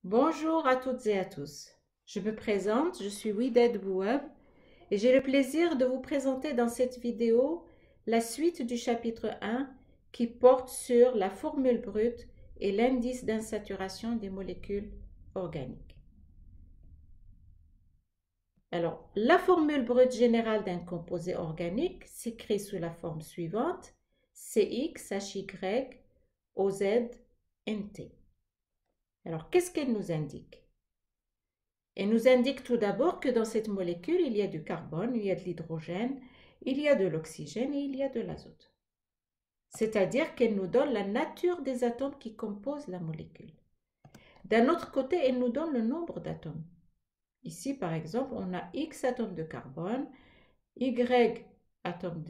Bonjour à toutes et à tous. Je me présente, je suis Wided Bouab et j'ai le plaisir de vous présenter dans cette vidéo la suite du chapitre 1 qui porte sur la formule brute et l'indice d'insaturation des molécules organiques. Alors, la formule brute générale d'un composé organique s'écrit sous la forme suivante: CXHYOZNT. Alors, qu'est-ce qu'elle nous indique? Elle nous indique tout d'abord que dans cette molécule, il y a du carbone, il y a de l'hydrogène, il y a de l'oxygène et il y a de l'azote. C'est-à-dire qu'elle nous donne la nature des atomes qui composent la molécule. D'un autre côté, elle nous donne le nombre d'atomes. Ici, par exemple, on a X atomes de carbone, Y atomes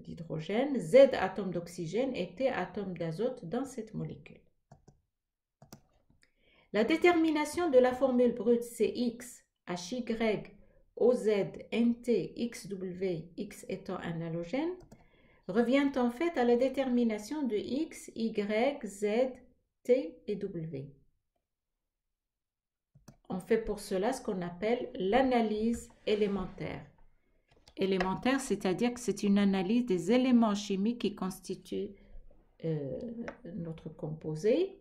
d'hydrogène, Z atomes d'oxygène et T atomes d'azote dans cette molécule. La détermination de la formule brute CX, HY, OZ, NT, XW, X étant un halogène, revient en fait à la détermination de X, Y, Z, T et W. On fait pour cela ce qu'on appelle l'analyse élémentaire. Élémentaire, c'est-à-dire que c'est une analyse des éléments chimiques qui constituent notre composé.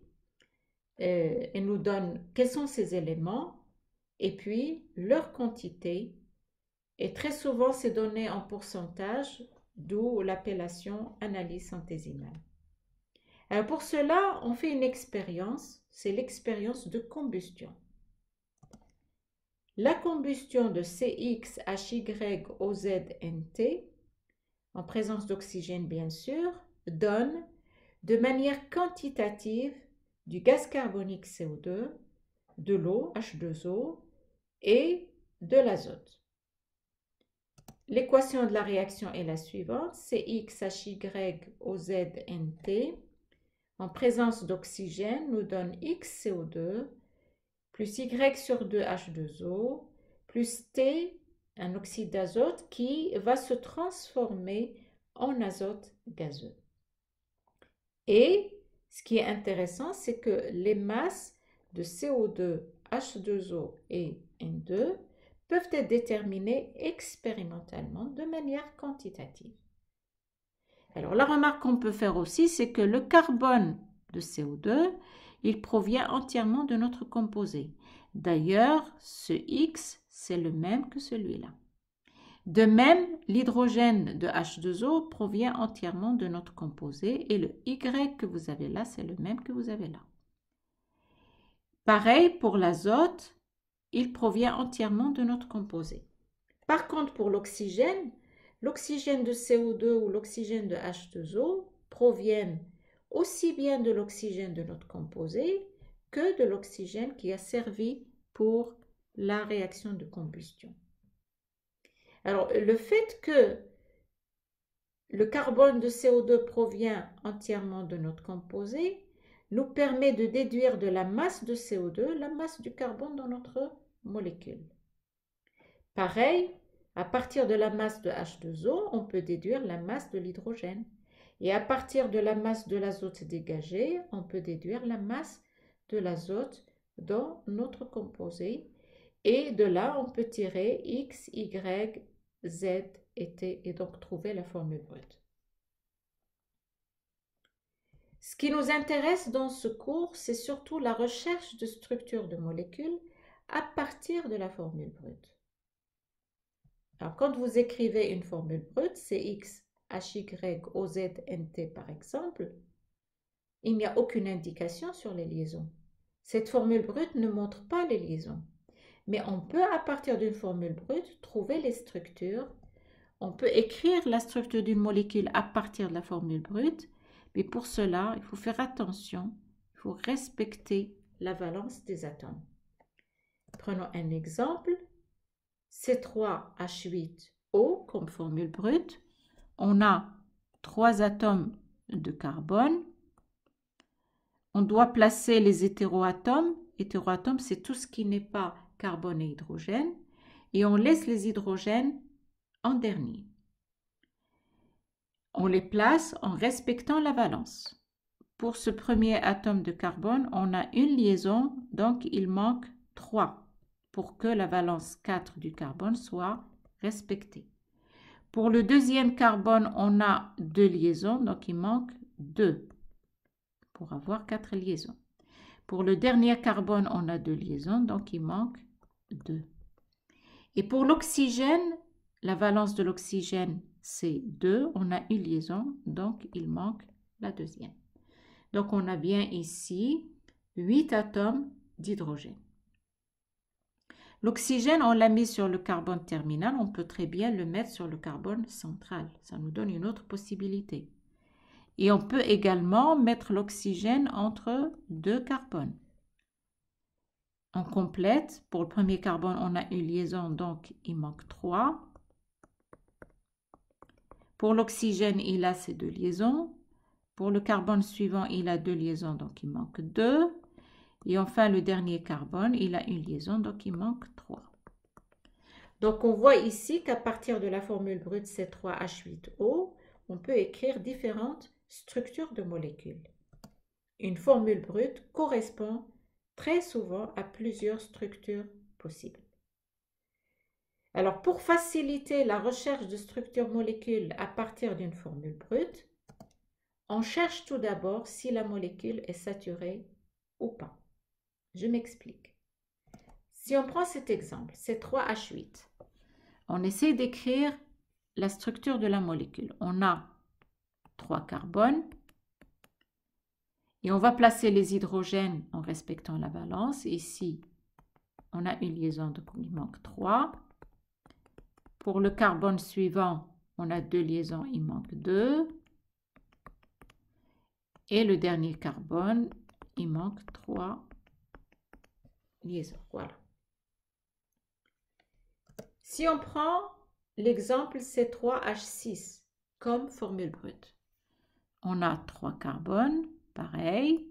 Elle nous donne quels sont ces éléments et puis leur quantité. Et très souvent, c'est donné en pourcentage, d'où l'appellation analyse centésimale. Alors pour cela, on fait une expérience, c'est l'expérience de combustion. La combustion de CXHYOZNT, en présence d'oxygène bien sûr, donne de manière quantitative du gaz carbonique CO2, de l'eau H2O et de l'azote. L'équation de la réaction est la suivante: CXHYOZNT en présence d'oxygène nous donne XCO2 plus Y sur 2 H2O plus T, un oxyde d'azote qui va se transformer en azote gazeux. Et ce qui est intéressant, c'est que les masses de CO2, H2O et N2 peuvent être déterminées expérimentalement de manière quantitative. Alors la remarque qu'on peut faire aussi, c'est que le carbone de CO2, il provient entièrement de notre composé. D'ailleurs, ce X, c'est le même que celui-là. De même, l'hydrogène de H2O provient entièrement de notre composé et le Y que vous avez là, c'est le même que vous avez là. Pareil pour l'azote, il provient entièrement de notre composé. Par contre, pour l'oxygène de CO2 ou l'oxygène de H2O proviennent aussi bien de l'oxygène de notre composé que de l'oxygène qui a servi pour la réaction de combustion. Alors, le fait que le carbone de CO2 provient entièrement de notre composé nous permet de déduire de la masse de CO2 la masse du carbone dans notre molécule. Pareil, à partir de la masse de H2O, on peut déduire la masse de l'hydrogène. Et à partir de la masse de l'azote dégagée, on peut déduire la masse de l'azote dans notre composé. Et de là, on peut tirer X, Y, Z et T et donc trouver la formule brute. Ce qui nous intéresse dans ce cours, c'est surtout la recherche de structures de molécules à partir de la formule brute. Alors, quand vous écrivez une formule brute, CX, HY, OZ, NT par exemple, il n'y a aucune indication sur les liaisons. Cette formule brute ne montre pas les liaisons. Mais on peut, à partir d'une formule brute, trouver les structures. On peut écrire la structure d'une molécule à partir de la formule brute, mais pour cela, il faut faire attention, il faut respecter la valence des atomes. Prenons un exemple. C3H8O comme formule brute. On a 3 atomes de carbone. On doit placer les hétéroatomes. Hétéroatomes, c'est tout ce qui n'est pas carbone et hydrogène. Et on laisse les hydrogènes en dernier. On les place en respectant la valence. Pour ce premier atome de carbone, on a une liaison donc il manque 3 pour que la valence 4 du carbone soit respectée. Pour le deuxième carbone, on a 2 liaisons, donc il manque 2 pour avoir 4 liaisons. Pour le dernier carbone, on a 2 liaisons, donc il manque 2. Et pour l'oxygène, la valence de l'oxygène, c'est 2. On a une liaison, donc il manque la deuxième. Donc on a bien ici 8 atomes d'hydrogène. L'oxygène, on l'a mis sur le carbone terminal, on peut très bien le mettre sur le carbone central. Ça nous donne une autre possibilité. Et on peut également mettre l'oxygène entre 2 carbones. On complète. Pour le premier carbone, on a une liaison, donc il manque 3. Pour l'oxygène, il a ces 2 liaisons. Pour le carbone suivant, il a 2 liaisons, donc il manque 2. Et enfin, le dernier carbone, il a une liaison, donc il manque 3. Donc, on voit ici qu'à partir de la formule brute C3H8O, on peut écrire différentes structures de molécules. Une formule brute correspond très souvent à plusieurs structures possibles. Alors, pour faciliter la recherche de structures molécules à partir d'une formule brute, on cherche tout d'abord si la molécule est saturée ou pas. Je m'explique. Si on prend cet exemple, C3H8, on essaie d'écrire la structure de la molécule. On a 3 carbones et on va placer les hydrogènes en respectant la valence. Ici, on a une liaison, donc il manque 3. Pour le carbone suivant, on a 2 liaisons, il manque 2. Et le dernier carbone, il manque 3 liaisons. Voilà. Si on prend l'exemple C3H6 comme formule brute, on a 3 carbones, pareil,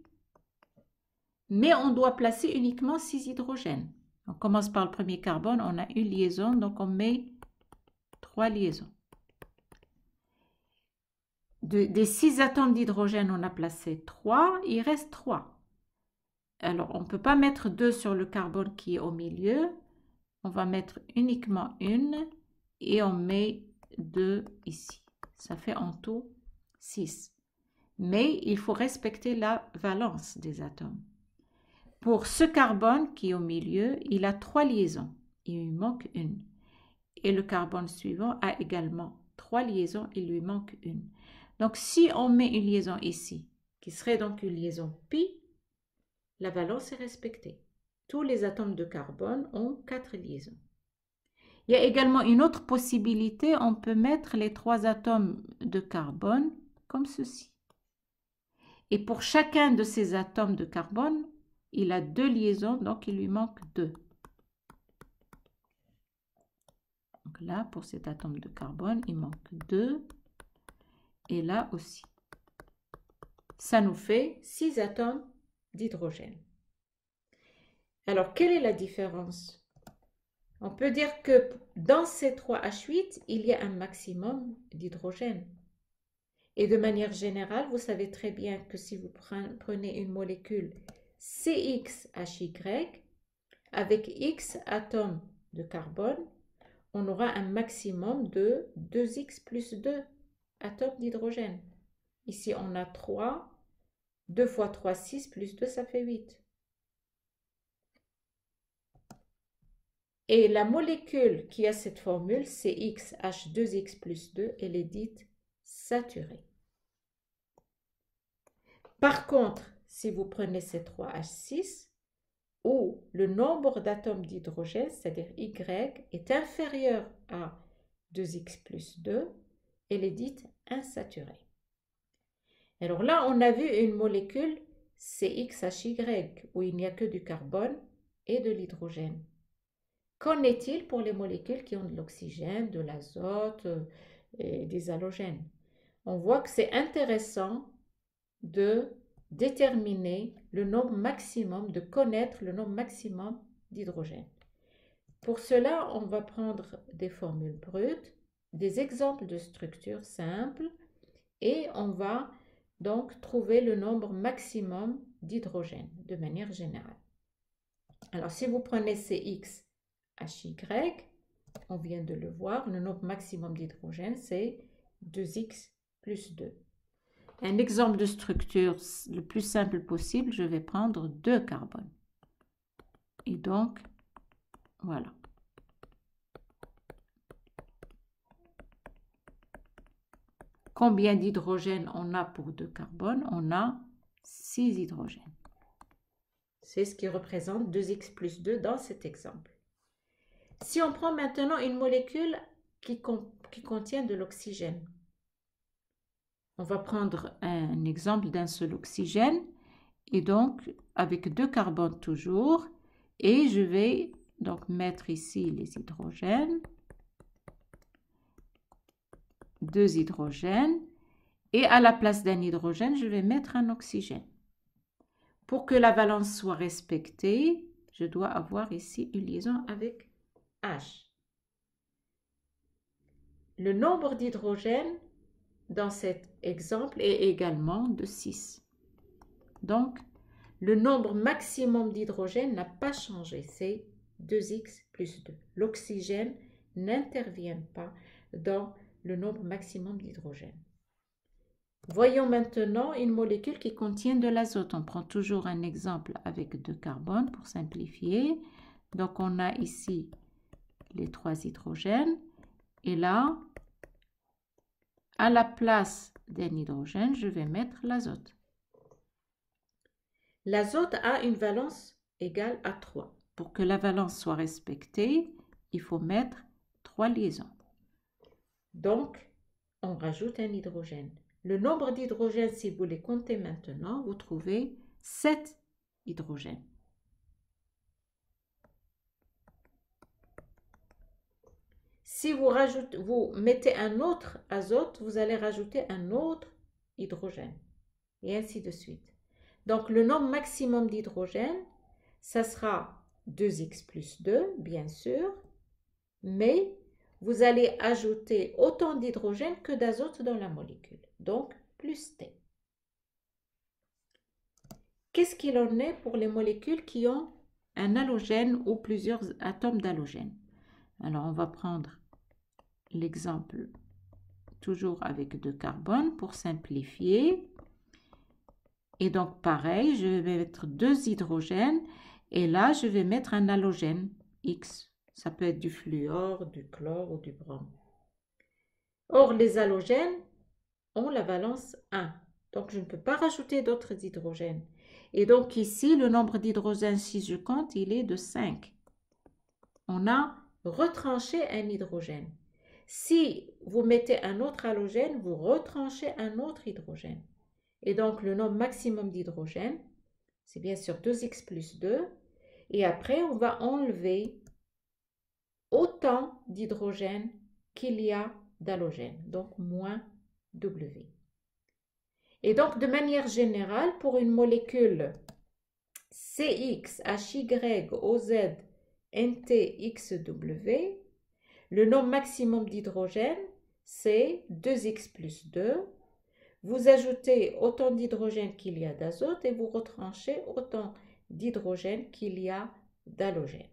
mais on doit placer uniquement 6 hydrogènes. On commence par le premier carbone, on a une liaison, donc on met 3 liaisons. Des 6 atomes d'hydrogène, on a placé 3, il reste 3. Alors, on ne peut pas mettre 2 sur le carbone qui est au milieu. On va mettre uniquement une et on met 2 ici. Ça fait en tout 6. Mais il faut respecter la valence des atomes. Pour ce carbone qui est au milieu, il a 3 liaisons. Il lui manque une. Et le carbone suivant a également 3 liaisons. Il lui manque une. Donc, si on met une liaison ici, qui serait donc une liaison pi, la valence est respectée. Tous les atomes de carbone ont 4 liaisons. Il y a également une autre possibilité. On peut mettre les 3 atomes de carbone comme ceci. Et pour chacun de ces atomes de carbone, il a 2 liaisons, donc il lui manque 2. Donc là, pour cet atome de carbone, il manque 2. Et là aussi. Ça nous fait 6 atomes d'hydrogène. Alors, quelle est la différence? On peut dire que dans ces 3H8, il y a un maximum d'hydrogène. Et de manière générale, vous savez très bien que si vous prenez une molécule CXHY avec X atomes de carbone, on aura un maximum de 2X plus 2 atomes d'hydrogène. Ici, on a 3. 2 fois 3, 6, plus 2, ça fait 8. Et la molécule qui a cette formule, c'est CXH2X plus 2, elle est dite saturée. Par contre, si vous prenez C3H6, où le nombre d'atomes d'hydrogène, c'est-à-dire Y, est inférieur à 2X plus 2, elle est dite insaturée. Alors là, on a vu une molécule CXHY, où il n'y a que du carbone et de l'hydrogène. Qu'en est-il pour les molécules qui ont de l'oxygène, de l'azote et des halogènes? On voit que c'est intéressant de déterminer le nombre maximum, de connaître le nombre maximum d'hydrogène. Pour cela, on va prendre des formules brutes, des exemples de structures simples et on va donc trouver le nombre maximum d'hydrogène de manière générale. Alors, si vous prenez CX, HY, on vient de le voir, le nombre maximum d'hydrogène, c'est 2X plus 2. Un exemple de structure le plus simple possible, je vais prendre 2 carbones. Et donc, voilà. Combien d'hydrogène on a pour 2 carbones? On a 6 hydrogènes. C'est ce qui représente 2X plus 2 dans cet exemple. Si on prend maintenant une molécule qui contient de l'oxygène, on va prendre un exemple d'un seul oxygène, et donc avec 2 carbones toujours, et je vais donc mettre ici les hydrogènes, 2 hydrogènes, et à la place d'un hydrogène, je vais mettre un oxygène. Pour que la valence soit respectée, je dois avoir ici une liaison avec H. Le nombre d'hydrogènes dans cet exemple est également de 6. Donc, le nombre maximum d'hydrogène n'a pas changé, c'est 2X plus 2. L'oxygène n'intervient pas dans le nombre maximum d'hydrogène. Voyons maintenant une molécule qui contient de l'azote. On prend toujours un exemple avec 2 carbones pour simplifier. Donc, on a ici les 3 hydrogènes. Et là, à la place d'un hydrogène, je vais mettre l'azote. L'azote a une valence égale à 3. Pour que la valence soit respectée, il faut mettre 3 liaisons. Donc, on rajoute un hydrogène. Le nombre d'hydrogènes, si vous les comptez maintenant, vous trouvez 7 hydrogènes. Si vous mettez un autre azote, vous allez rajouter un autre hydrogène. Et ainsi de suite. Donc, le nombre maximum d'hydrogène, ça sera 2X plus 2, bien sûr, mais vous allez ajouter autant d'hydrogène que d'azote dans la molécule. Donc, plus T. Qu'est-ce qu'il en est pour les molécules qui ont un halogène ou plusieurs atomes d'halogène? Alors, on va prendre l'exemple toujours avec 2 carbones pour simplifier. Et donc, pareil, je vais mettre 2 hydrogènes et là, je vais mettre un halogène X. Ça peut être du fluor, du chlore ou du brome. Or, les halogènes ont la valence 1. Donc, je ne peux pas rajouter d'autres hydrogènes. Et donc, ici, le nombre d'hydrogènes, si je compte, il est de 5. On a retranché un hydrogène. Si vous mettez un autre halogène, vous retranchez un autre hydrogène. Et donc, le nombre maximum d'hydrogène, c'est bien sûr 2X plus 2. Et après, on va enlever autant d'hydrogène qu'il y a d'halogène, donc moins W. Et donc, de manière générale, pour une molécule CX, HY, OZ, NT, XW, le nombre maximum d'hydrogène, c'est 2X plus 2. Vous ajoutez autant d'hydrogène qu'il y a d'azote et vous retranchez autant d'hydrogène qu'il y a d'halogène.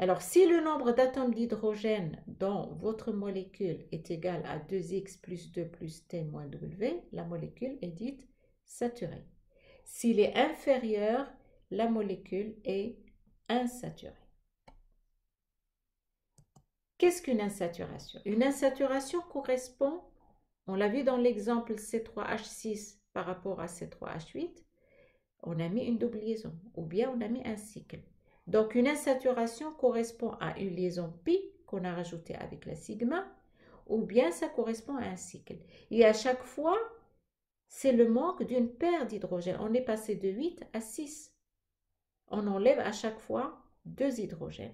Alors, si le nombre d'atomes d'hydrogène dans votre molécule est égal à 2X plus 2 plus T moins W, la molécule est dite saturée. S'il est inférieur, la molécule est insaturée. Qu'est-ce qu'une insaturation? Une insaturation correspond, on l'a vu dans l'exemple C3H6 par rapport à C3H8, on a mis une double liaison ou bien on a mis un cycle. Donc, une insaturation correspond à une liaison pi qu'on a rajoutée avec la sigma, ou bien ça correspond à un cycle. Et à chaque fois, c'est le manque d'une paire d'hydrogènes. On est passé de 8 à 6. On enlève à chaque fois 2 hydrogènes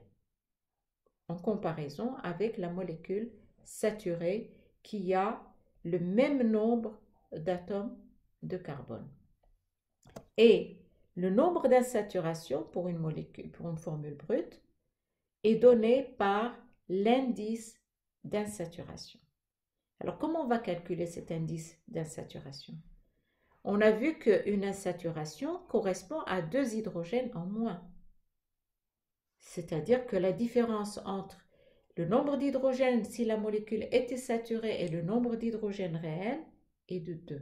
en comparaison avec la molécule saturée qui a le même nombre d'atomes de carbone. Et le nombre d'insaturation pour une molécule, pour une formule brute, est donné par l'indice d'insaturation. Alors, comment on va calculer cet indice d'insaturation? On a vu qu'une insaturation correspond à 2 hydrogènes en moins. C'est-à-dire que la différence entre le nombre d'hydrogènes si la molécule était saturée et le nombre d'hydrogènes réels est de 2.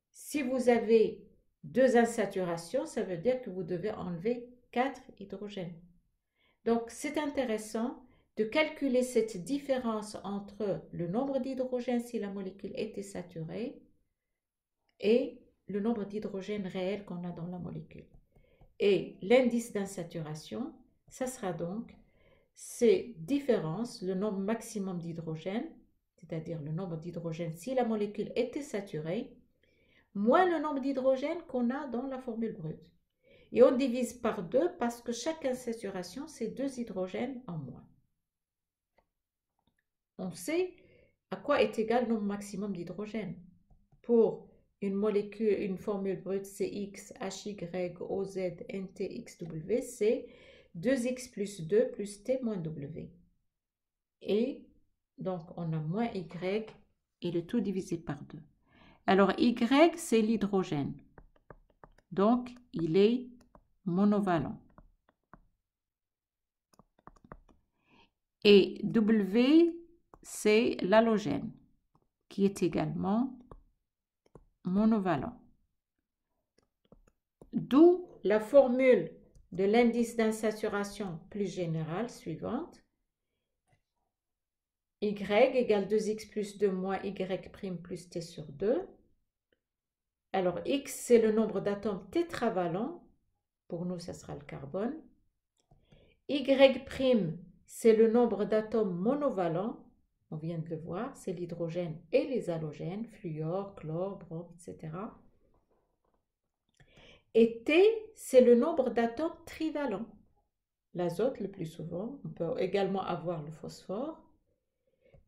Si vous avez 2 insaturations, ça veut dire que vous devez enlever 4 hydrogènes. Donc, c'est intéressant de calculer cette différence entre le nombre d'hydrogènes si la molécule était saturée et le nombre d'hydrogènes réels qu'on a dans la molécule. Et l'indice d'insaturation, ça sera donc ces différences, le nombre maximum d'hydrogène, c'est-à-dire le nombre d'hydrogène si la molécule était saturée, moins le nombre d'hydrogène qu'on a dans la formule brute. Et on divise par 2 parce que chaque insaturation, c'est 2 hydrogènes en moins. On sait à quoi est égal le nombre maximum d'hydrogène. Pour une molécule, une formule brute CX, HY, OZ, NT, XW, c'est 2X plus 2 plus T moins W. Et donc, on a moins Y et le tout divisé par 2. Alors, Y, c'est l'hydrogène. Donc, il est monovalent. Et W, c'est l'halogène, qui est également monovalent. D'où la formule de l'indice d'insaturation plus générale suivante. Y égale 2x plus 2 moins Y' plus T sur 2. Alors, X, c'est le nombre d'atomes tétravalents. Pour nous, ça sera le carbone. Y', c'est le nombre d'atomes monovalents. On vient de le voir, c'est l'hydrogène et les halogènes, fluor, chlore, brome, etc. Et T, c'est le nombre d'atomes trivalents. L'azote, le plus souvent. On peut également avoir le phosphore.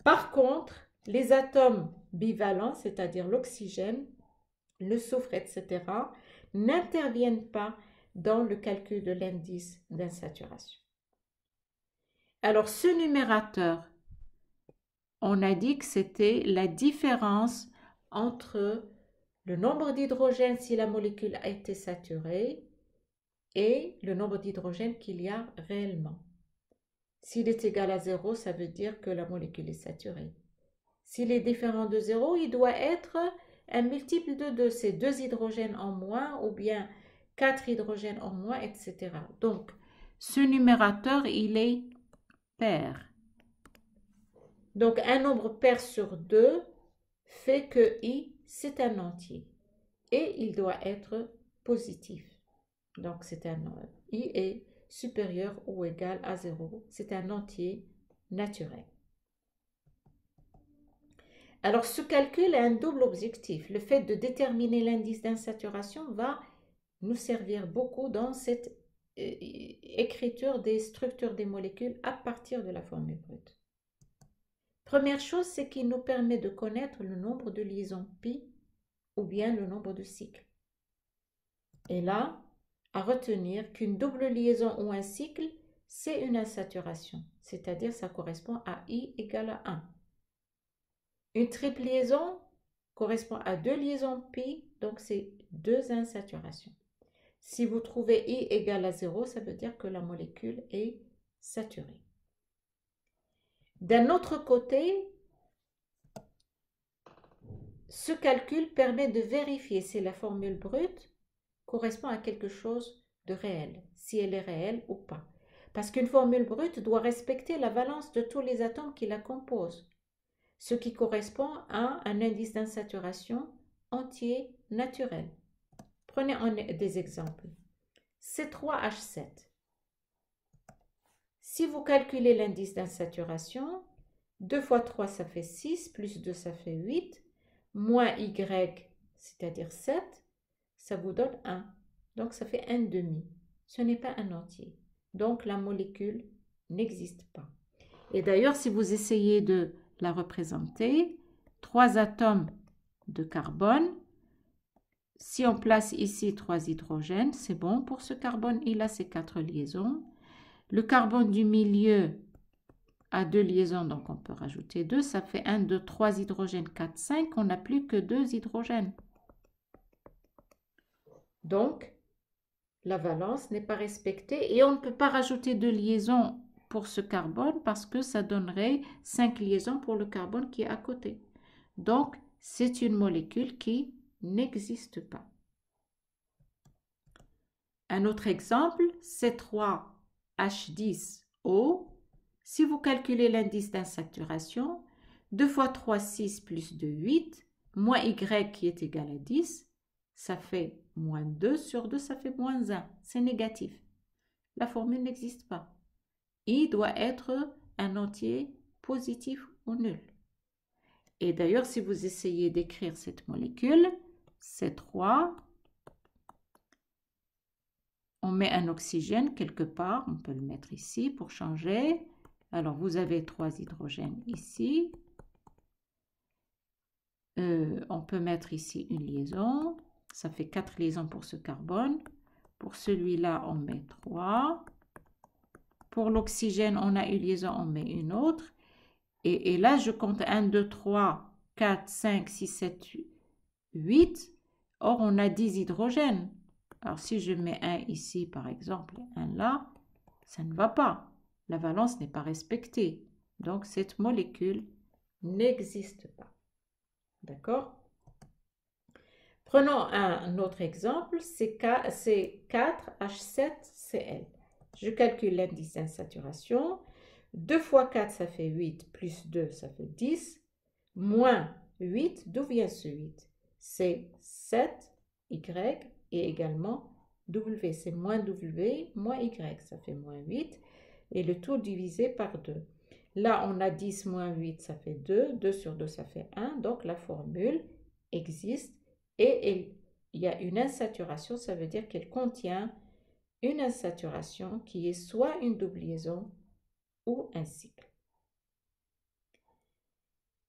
Par contre, les atomes bivalents, c'est-à-dire l'oxygène, le soufre, etc., n'interviennent pas dans le calcul de l'indice d'insaturation. Alors, ce numérateur, on a dit que c'était la différence entre le nombre d'hydrogènes si la molécule a été saturée et le nombre d'hydrogènes qu'il y a réellement. S'il est égal à 0, ça veut dire que la molécule est saturée. S'il est différent de 0, il doit être un multiple de 2. C'est 2 hydrogènes en moins ou bien 4 hydrogènes en moins, etc. Donc, ce numérateur, il est pair. Donc, un nombre pair sur 2 fait que I, c'est un entier. Et il doit être positif. Donc, c'est un I est supérieur ou égal à 0. C'est un entier naturel. Alors, ce calcul a un double objectif. Le fait de déterminer l'indice d'insaturation va nous servir beaucoup dans cette écriture des structures des molécules à partir de la formule brute. Première chose, c'est qu'il nous permet de connaître le nombre de liaisons pi ou bien le nombre de cycles. Et là, à retenir qu'une double liaison ou un cycle, c'est une insaturation, c'est-à-dire ça correspond à I égale à 1. Une triple liaison correspond à 2 liaisons pi, donc c'est 2 insaturations. Si vous trouvez I égale à 0, ça veut dire que la molécule est saturée. D'un autre côté, ce calcul permet de vérifier si la formule brute correspond à quelque chose de réel, si elle est réelle ou pas. Parce qu'une formule brute doit respecter la valence de tous les atomes qui la composent, ce qui correspond à un indice d'insaturation entier naturel. Prenez des exemples. C3H7. Si vous calculez l'indice d'insaturation, 2 fois 3 ça fait 6, plus 2 ça fait 8, moins Y, c'est-à-dire 7, ça vous donne 1. Donc ça fait 1,5. Ce n'est pas un entier. Donc la molécule n'existe pas. Et d'ailleurs, si vous essayez de la représenter, 3 atomes de carbone, si on place ici 3 hydrogènes, c'est bon pour ce carbone, il a ses 4 liaisons. Le carbone du milieu a 2 liaisons, donc on peut rajouter 2, ça fait 1, 2, 3 hydrogènes, 4, 5, on n'a plus que 2 hydrogènes. Donc, la valence n'est pas respectée et on ne peut pas rajouter de liaison pour ce carbone parce que ça donnerait 5 liaisons pour le carbone qui est à côté. Donc, c'est une molécule qui n'existe pas. Un autre exemple, C3H10O. Si vous calculez l'indice d'insaturation, 2 fois 3, 6 plus 2, 8, moins Y qui est égal à 10, ça fait moins 2 sur 2, ça fait moins 1. C'est négatif. La formule n'existe pas. I doit être un entier positif ou nul. Et d'ailleurs, si vous essayez d'écrire cette molécule, C3, on met un oxygène quelque part, on peut le mettre ici pour changer. Alors, vous avez 3 hydrogènes ici. On peut mettre ici une liaison. Ça fait 4 liaisons pour ce carbone. Pour celui-là, on met 3. Pour l'oxygène, on a une liaison, on met une autre. Et là, je compte 1, 2, 3, 4, 5, 6, 7, 8. Or, on a 10 hydrogènes. Alors, si je mets un ici, par exemple, un là, ça ne va pas. La valence n'est pas respectée. Donc, cette molécule n'existe pas. D'accord? Prenons un autre exemple, c'est 4H7Cl. Je calcule l'indice d'insaturation. 2 fois 4, ça fait 8, plus 2, ça fait 10, moins 8, d'où vient ce 8? C'est 7, Y, et également W, c'est moins W, moins Y, ça fait moins 8, et le tout divisé par 2. Là, on a 10 moins 8, ça fait 2, 2 sur 2, ça fait 1, donc la formule existe, et il y a une insaturation, ça veut dire qu'elle contient une insaturation qui est soit une double liaison ou un cycle.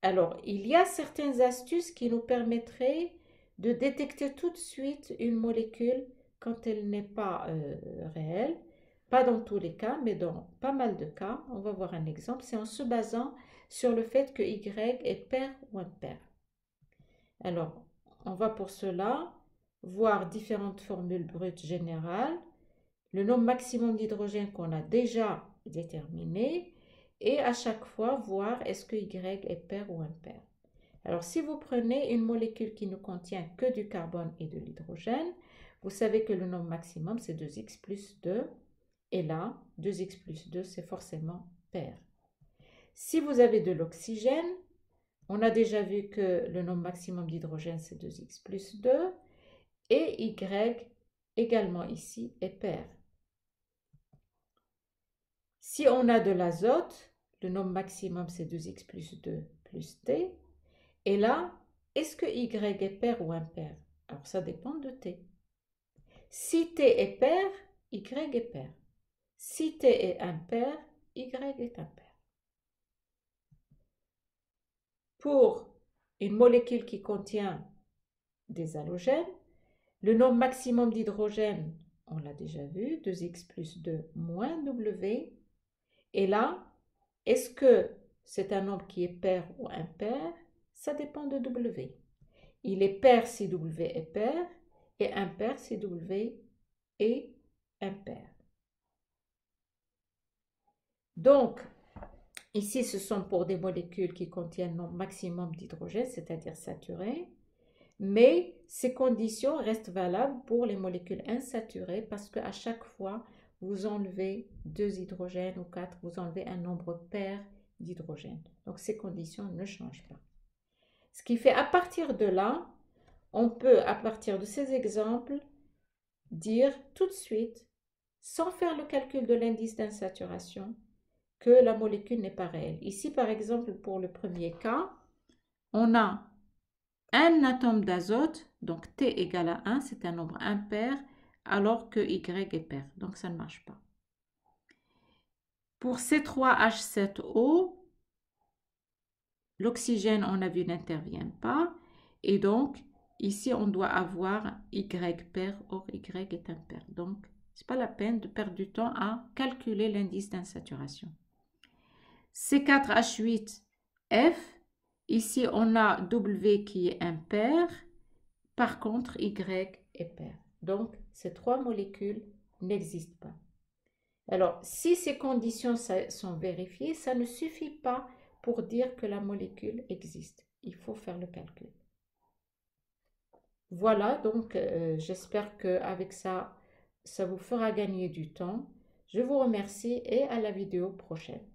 Alors, il y a certaines astuces qui nous permettraient de détecter tout de suite une molécule quand elle n'est pas réelle. Pas dans tous les cas, mais dans pas mal de cas. On va voir un exemple. C'est en se basant sur le fait que Y est pair ou impair. Alors, on va pour cela voir différentes formules brutes générales, le nombre maximum d'hydrogène qu'on a déjà déterminé, et à chaque fois voir est-ce que Y est pair ou impair. Alors, si vous prenez une molécule qui ne contient que du carbone et de l'hydrogène, vous savez que le nombre maximum, c'est 2x plus 2. Et là, 2x plus 2, c'est forcément pair. Si vous avez de l'oxygène, on a déjà vu que le nombre maximum d'hydrogène, c'est 2x plus 2. Et Y, également ici, est pair. Si on a de l'azote, le nombre maximum, c'est 2x plus 2 plus T. Et là, est-ce que Y est pair ou impair? Alors, ça dépend de T. Si T est pair, Y est pair. Si T est impair, Y est impair. Pour une molécule qui contient des halogènes, le nombre maximum d'hydrogène, on l'a déjà vu, 2x plus 2 moins W. Et là, est-ce que c'est un nombre qui est pair ou impair? Ça dépend de W. Il est pair si W est pair et impair si W est impair. Donc, ici, ce sont pour des molécules qui contiennent un maximum d'hydrogène, c'est-à-dire saturées. Mais ces conditions restent valables pour les molécules insaturées parce qu'à chaque fois, vous enlevez 2 hydrogènes ou 4, vous enlevez un nombre pair d'hydrogène. Donc, ces conditions ne changent pas. Ce qui fait, à partir de là, on peut, à partir de ces exemples, dire tout de suite, sans faire le calcul de l'indice d'insaturation, que la molécule n'est pas réelle. Ici, par exemple, pour le premier cas, on a un atome d'azote, donc T égale à 1, c'est un nombre impair, alors que Y est pair. Donc, ça ne marche pas. Pour C3H7O, l'oxygène, on a vu, n'intervient pas. Et donc, ici, on doit avoir Y pair, or Y est impair. Donc, ce n'est pas la peine de perdre du temps à calculer l'indice d'insaturation. C4H8F, ici, on a W qui est impair. Par contre, Y est pair. Donc, ces 3 molécules n'existent pas. Alors, si ces conditions sont vérifiées, ça ne suffit pas pour dire que la molécule existe. Il faut faire le calcul. Voilà, donc j'espère qu'avec ça, ça vous fera gagner du temps. Je vous remercie et à la vidéo prochaine.